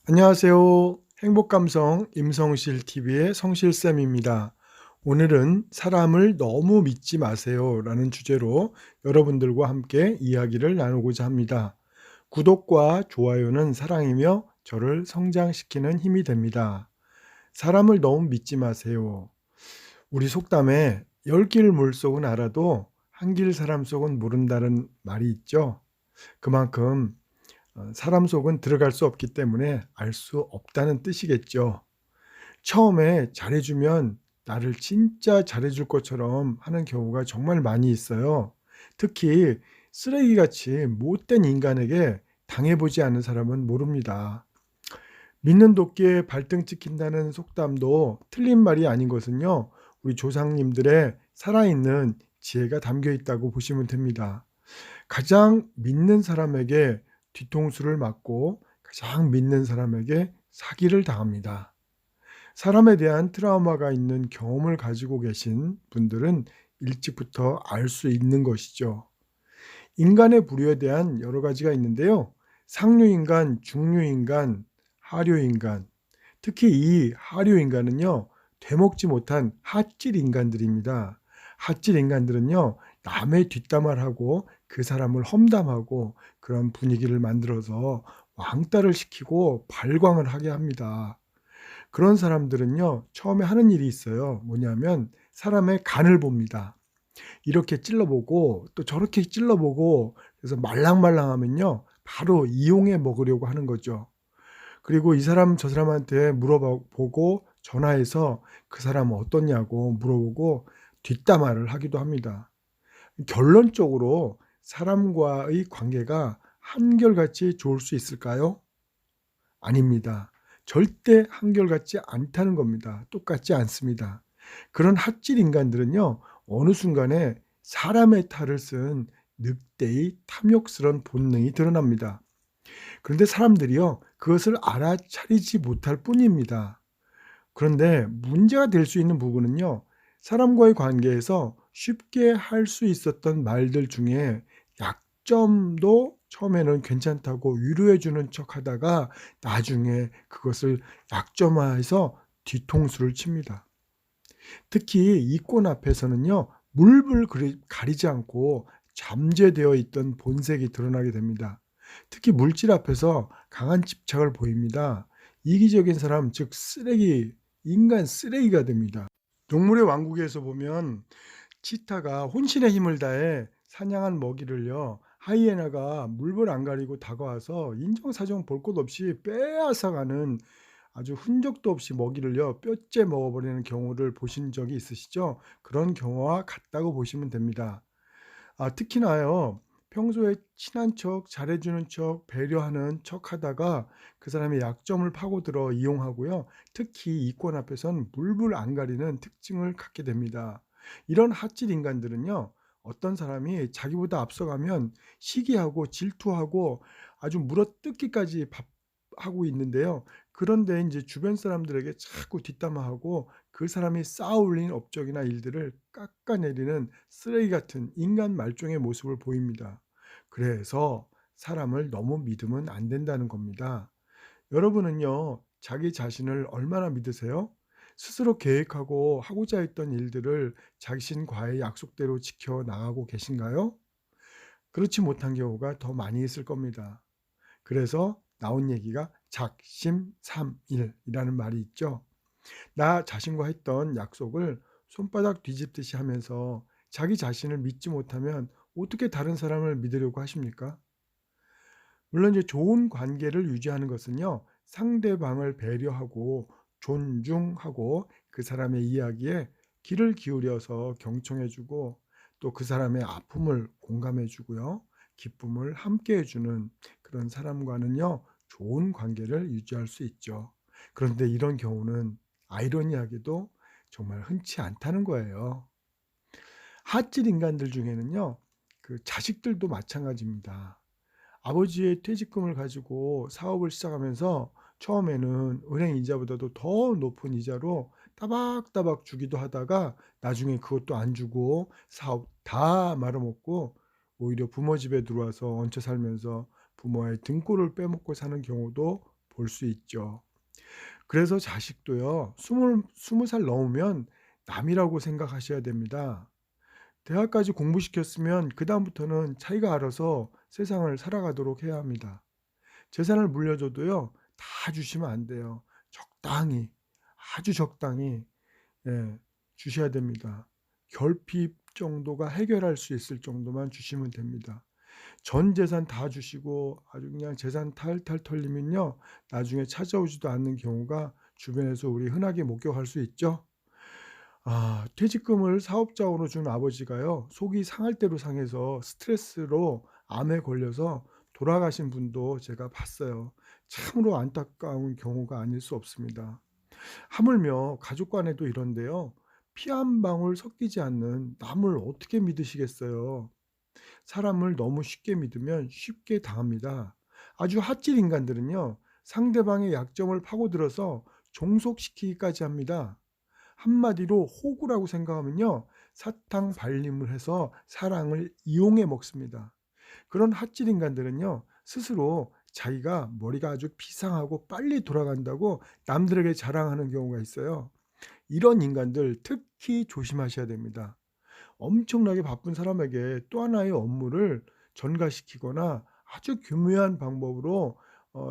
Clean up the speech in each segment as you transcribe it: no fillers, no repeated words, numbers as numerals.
안녕하세요. 행복감성 임성실 TV의 성실쌤입니다. 오늘은 사람을 너무 믿지 마세요라는 주제로 여러분들과 함께 이야기를 나누고자 합니다. 구독과 좋아요는 사랑이며 저를 성장시키는 힘이 됩니다. 사람을 너무 믿지 마세요. 우리 속담에 열 길 물속은 알아도 한 길 사람 속은 모른다는 말이 있죠. 그만큼 사람 속은 들어갈 수 없기 때문에 알 수 없다는 뜻이겠죠. 처음에 잘해 주면 나를 진짜 잘해 줄 것처럼 하는 경우가 정말 많이 있어요. 특히 쓰레기같이 못된 인간에게 당해 보지 않은 사람은 모릅니다. 믿는 도끼에 발등 찍힌다는 속담도 틀린 말이 아닌 것은요. 우리 조상님들의 살아있는 지혜가 담겨 있다고 보시면 됩니다. 가장 믿는 사람에게 뒤통수를 맞고 가장 믿는 사람에게 사기를 당합니다. 사람에 대한 트라우마가 있는 경험을 가지고 계신 분들은 일찍부터 알 수 있는 것이죠. 인간의 부류에 대한 여러 가지가 있는데요. 상류인간, 중류인간, 하류인간. 특히 이 하류인간은요. 되먹지 못한 핫질 인간들입니다. 핫질 인간들은요. 남의 뒷담화를 하고 그 사람을 험담하고 그런 분위기를 만들어서 왕따를 시키고 발광을 하게 합니다. 그런 사람들은요. 처음에 하는 일이 있어요. 뭐냐면 사람의 간을 봅니다. 이렇게 찔러보고 또 저렇게 찔러보고 그래서 말랑말랑하면요. 바로 이용해 먹으려고 하는 거죠. 그리고 이 사람 저 사람한테 물어보고 전화해서 그 사람은 어떻냐고 물어보고 뒷담화를 하기도 합니다. 결론적으로 사람과의 관계가 한결같이 좋을 수 있을까요? 아닙니다. 절대 한결같지 않다는 겁니다. 똑같지 않습니다. 그런 핫질 인간들은요. 어느 순간에 사람의 탈을 쓴 늑대의 탐욕스러운 본능이 드러납니다. 그런데 사람들이요. 그것을 알아차리지 못할 뿐입니다. 그런데 문제가 될 수 있는 부분은요. 사람과의 관계에서 쉽게 할 수 있었던 말들 중에 약점도 처음에는 괜찮다고 위로해 주는 척하다가 나중에 그것을 약점화해서 뒤통수를 칩니다. 특히 이권 앞에서는요. 물불 가리지 않고 잠재되어 있던 본색이 드러나게 됩니다. 특히 물질 앞에서 강한 집착을 보입니다. 이기적인 사람, 즉 쓰레기, 인간 쓰레기가 됩니다. 동물의 왕국에서 보면 치타가 혼신의 힘을 다해 사냥한 먹이를요. 하이에나가 물불 안 가리고 다가와서 인정사정 볼 것 없이 빼앗아가는 아주 흔적도 없이 먹이를요. 뼈째 먹어버리는 경우를 보신 적이 있으시죠? 그런 경우와 같다고 보시면 됩니다. 특히나요. 평소에 친한 척, 잘해 주는 척, 배려하는 척하다가 그 사람의 약점을 파고들어 이용하고요. 특히 이권 앞에선 물불 안 가리는 특징을 갖게 됩니다. 이런 핫질 인간들은요. 어떤 사람이 자기보다 앞서가면 시기하고 질투하고 아주 물어뜯기까지 하고 있는데요. 그런데 이제 주변 사람들에게 자꾸 뒷담화하고 그 사람이 쌓아올린 업적이나 일들을 깎아내리는 쓰레기 같은 인간 말종의 모습을 보입니다. 그래서 사람을 너무 믿으면 안 된다는 겁니다. 여러분은요, 자기 자신을 얼마나 믿으세요? 스스로 계획하고 하고자 했던 일들을 자신과의 약속대로 지켜 나가고 계신가요? 그렇지 못한 경우가 더 많이 있을 겁니다. 그래서 나온 얘기가 작심삼일이라는 말이 있죠. 나 자신과 했던 약속을 손바닥 뒤집듯이 하면서 자기 자신을 믿지 못하면 어떻게 다른 사람을 믿으려고 하십니까? 물론 이제 좋은 관계를 유지하는 것은요. 상대방을 배려하고 존중하고 그 사람의 이야기에 귀를 기울여서 경청해 주고 또 그 사람의 아픔을 공감해 주고요. 기쁨을 함께 해 주는 그런 사람과는요. 좋은 관계를 유지할 수 있죠. 그런데 이런 경우는 아이러니하게도 정말 흔치 않다는 거예요. 핫질 인간들 중에는요. 그 자식들도 마찬가지입니다. 아버지의 퇴직금을 가지고 사업을 시작하면서 처음에는 은행 이자보다도 더 높은 이자로 따박따박 주기도 하다가 나중에 그것도 안 주고 사업 다 말아먹고 오히려 부모 집에 들어와서 얹혀 살면서 부모의 등골을 빼먹고 사는 경우도 볼 수 있죠. 그래서 자식도요. 스무 살 넘으면 남이라고 생각하셔야 됩니다. 대학까지 공부시켰으면 그다음부터는 자기가 알아서 세상을 살아가도록 해야 합니다. 재산을 물려줘도요. 다 주시면 안 돼요. 적당히, 아주 적당히 주셔야 됩니다. 결핍 정도가 해결할 수 있을 정도만 주시면 됩니다. 전 재산 다 주시고 아주 그냥 재산 탈탈 털리면요. 나중에 찾아오지도 않는 경우가 주변에서 우리 흔하게 목격할 수 있죠. 퇴직금을 사업자원으로 준 아버지가요. 속이 상할 대로 상해서 스트레스로 암에 걸려서 돌아가신 분도 제가 봤어요. 참으로 안타까운 경우가 아닐 수 없습니다. 하물며 가족 간에도 이런데요. 피 한 방울 섞이지 않는 남을 어떻게 믿으시겠어요? 사람을 너무 쉽게 믿으면 쉽게 당합니다. 아주 핫질 인간들은요. 상대방의 약점을 파고들어서 종속시키기까지 합니다. 한마디로 호구라고 생각하면요. 사탕 발림을 해서 사랑을 이용해 먹습니다. 그런 핫질 인간들은요. 스스로 자기가 머리가 아주 비상하고 빨리 돌아간다고 남들에게 자랑하는 경우가 있어요. 이런 인간들 특히 조심하셔야 됩니다. 엄청나게 바쁜 사람에게 또 하나의 업무를 전가시키거나 아주 교묘한 방법으로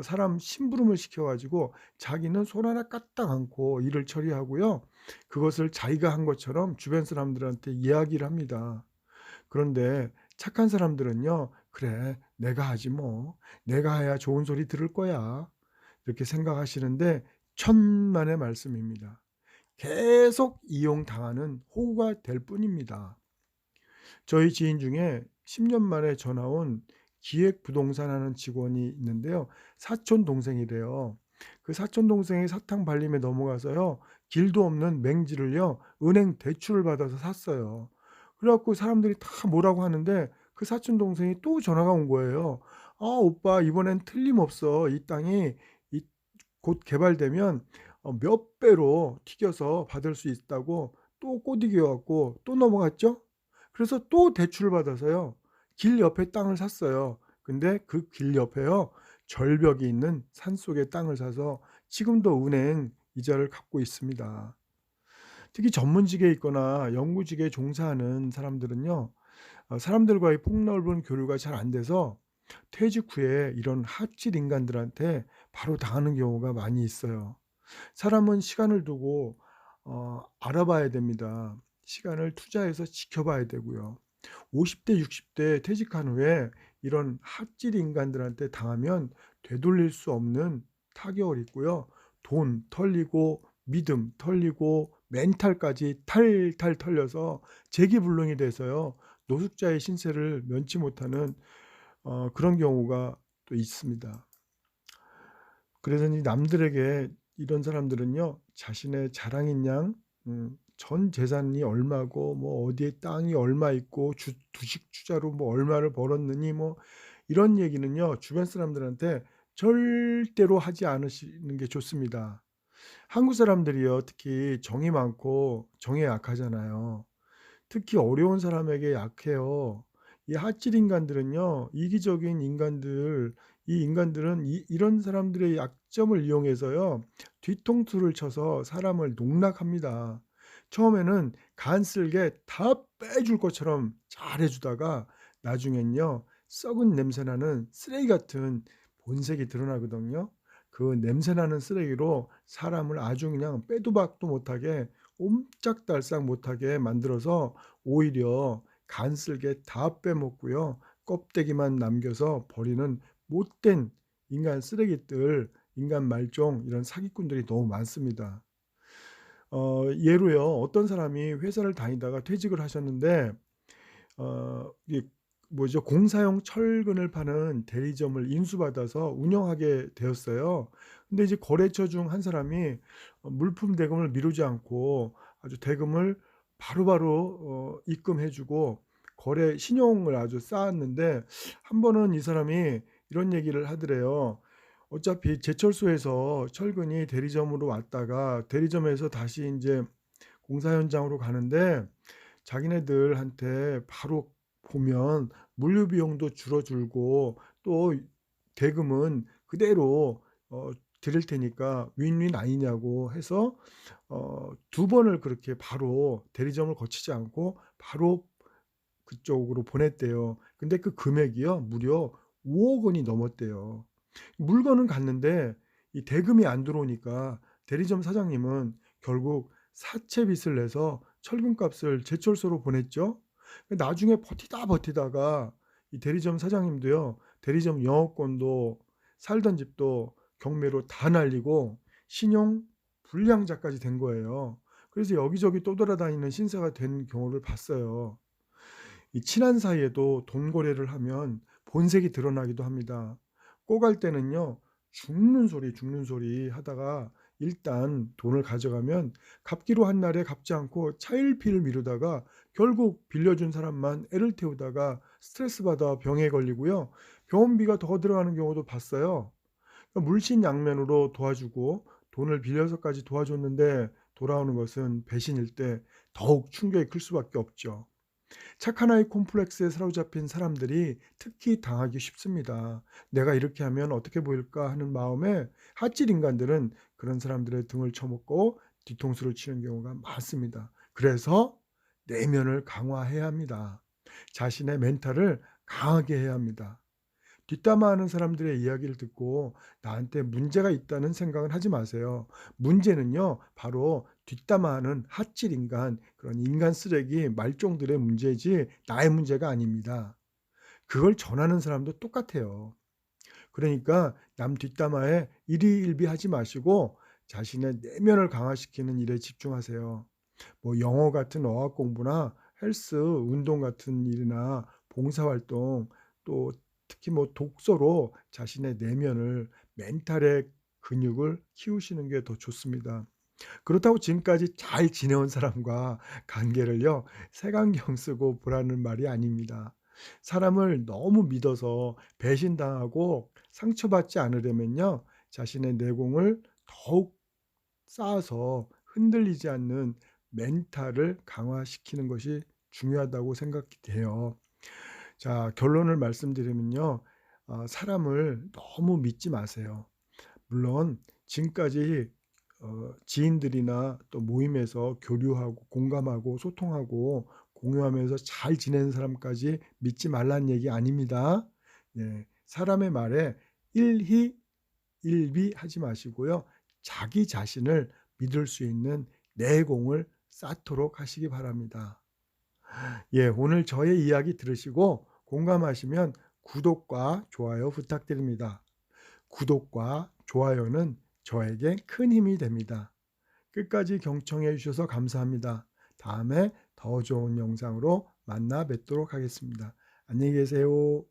사람 심부름을 시켜 가지고 자기는 손 하나 까딱 않고 일을 처리하고요. 그것을 자기가 한 것처럼 주변 사람들한테 이야기를 합니다. 그런데 착한 사람들은요. '그래 내가 하지 뭐. 내가 해야 좋은 소리 들을 거야.' 이렇게 생각하시는데 천만의 말씀입니다. 계속 이용당하는 호구가 될 뿐입니다. 저희 지인 중에 10년 만에 전화 온 기획부동산 하는 직원이 있는데요. 사촌 동생이래요. 그 사촌 동생이 사탕 발림에 넘어가서요. 길도 없는 맹지를요. 은행 대출을 받아서 샀어요. 그래 갖고 사람들이 다 뭐라고 하는데 그 사촌 동생이 또 전화가 온 거예요. "아 오빠 이번엔 틀림없어. 이 땅이 이 곧 개발되면 몇 배로 튀겨서 받을 수 있다."고 또 꼬드겨 갖고 또 넘어갔죠. 그래서 또 대출을 받아서요. 길 옆에 땅을 샀어요. 근데 그 길 옆에요. 절벽이 있는 산속에 땅을 사서 지금도 은행 이자를 갚고 있습니다. 특히 전문직에 있거나 연구직에 종사하는 사람들은요. 사람들과의 폭넓은 교류가 잘 안 돼서 퇴직 후에 이런 핫질 인간들한테 바로 당하는 경우가 많이 있어요. 사람은 시간을 두고 알아봐야 됩니다. 시간을 투자해서 지켜봐야 되고요. 50대 60대 퇴직한 후에 이런 핫질 인간들한테 당하면 되돌릴 수 없는 타격을 입고요. 돈 털리고 믿음 털리고 멘탈까지 탈탈 털려서 재기불능이 돼서요. 노숙자의 신세를 면치 못하는 그런 경우가 또 있습니다. 그래서 이 남들에게 이런 사람들은요. 자신의 자랑인 양 전 재산이 얼마고 뭐 어디에 땅이 얼마 있고 주식 투자로 뭐 얼마를 벌었느니 뭐 이런 얘기는요. 주변 사람들한테 절대로 하지 않으시는 게 좋습니다. 한국 사람들이요. 특히 정이 많고 정에 약하잖아요. 특히 어려운 사람에게 약해요. 이 핫질 인간들은요. 이기적인 인간들 이 인간들은 이런 사람들의 약점을 이용해서요. 뒤통수를 쳐서 사람을 농락합니다. 처음에는 간쓸게 다 빼줄 것처럼 잘해 주다가 나중엔요. 썩은 냄새 나는 쓰레기 같은 본색이 드러나거든요. 그 냄새 나는 쓰레기로 사람을 아주 그냥 빼도 박도 못하게 옴짝달싹 못하게 만들어서 오히려 간쓸게 다 빼먹고요. 껍데기만 남겨서 버리는 못된 인간 쓰레기들, 인간 말종 이런 사기꾼들이 너무 많습니다. 예로요. 어떤 사람이 회사를 다니다가 퇴직을 하셨는데 이게 뭐죠? 공사용 철근을 파는 대리점을 인수받아서 운영하게 되었어요. 근데 이제 거래처 중 한 사람이 물품 대금을 미루지 않고 아주 대금을 바로바로 입금해 주고 거래 신용을 아주 쌓았는데 한 번은 이 사람이 이런 얘기를 하더래요. 어차피 제철소에서 철근이 대리점으로 왔다가 대리점에서 다시 인제 공사 현장으로 가는데 자기네들한테 바로 보면 물류 비용도 줄어들고 또 대금은 그대로 드릴 테니까 윈윈 아니냐고 해서 2번을 그렇게 바로 대리점을 거치지 않고 바로 그쪽으로 보냈대요. 근데 그 금액이요, 무려 5억 원이 넘었대요. 물건은 갔는데 이 대금이 안 들어오니까 대리점 사장님은 결국 사채빚을 내서 철금값을 제철소로 보냈죠. 나중에 버티다가 이 대리점 사장님도요, 대리점 영업권도 살던 집도 경매로 다 날리고 신용 불량자까지 된 거예요. 그래서 여기저기 떠돌아다니는 신세가 된 경우를 봤어요. 이 친한 사이에도 돈 거래를 하면 본색이 드러나기도 합니다. 꼬갈 때는요, 죽는 소리 하다가 일단 돈을 가져가면 갚기로 한 날에 갚지 않고 차일피일 미루다가 결국 빌려준 사람만 애를 태우다가 스트레스 받아 병에 걸리고요. 병원비가 더 들어가는 경우도 봤어요. 그러니까 물신양면으로 도와주고 돈을 빌려서까지 도와줬는데 돌아오는 것은 배신일 때 더욱 충격이 클 수밖에 없죠. 착한 아이 콤플렉스에 사로잡힌 사람들이 특히 당하기 쉽습니다. '내가 이렇게 하면 어떻게 보일까?' 하는 마음에 핫질 인간들은 그런 사람들의 등을 쳐먹고 뒤통수를 치는 경우가 많습니다. 그래서 내면을 강화해야 합니다. 자신의 멘탈을 강하게 해야 합니다. 뒷담화하는 사람들의 이야기를 듣고 나한테 문제가 있다는 생각은 하지 마세요. 문제는요, 바로 뒷담화하는 핫질 인간, 그런 인간 쓰레기 말종들의 문제지 나의 문제가 아닙니다. 그걸 전하는 사람도 똑같아요. 그러니까 남 뒷담화에 일희일비하지 마시고 자신의 내면을 강화시키는 일에 집중하세요. 뭐 영어 같은 어학 공부나 헬스, 운동 같은 일이나 봉사활동, 또 특히 뭐 독서로 자신의 내면을, 멘탈의 근육을 키우시는 게 더 좋습니다. 그렇다고 지금까지 잘 지내온 사람과 관계를요, 색안경 쓰고 보라는 말이 아닙니다. 사람을 너무 믿어서 배신당하고 상처받지 않으려면요, 자신의 내공을 더욱 쌓아서 흔들리지 않는 멘탈을 강화시키는 것이 중요하다고 생각이 돼요. 자, 결론을 말씀드리면요. 사람을 너무 믿지 마세요. 물론 지금까지 지인들이나 또 모임에서 교류하고 공감하고 소통하고 공유하면서 잘 지내는 사람까지 믿지 말라는 얘기 아닙니다. 예. 사람의 말에 일희일비하지 마시고요. 자기 자신을 믿을 수 있는 내공을 쌓도록 하시기 바랍니다. 예, 오늘 저의 이야기 들으시고 공감하시면 구독과 좋아요 부탁드립니다. 구독과 좋아요는 저에게 큰 힘이 됩니다. 끝까지 경청해 주셔서 감사합니다. 다음에 더 좋은 영상으로 만나 뵙도록 하겠습니다. 안녕히 계세요.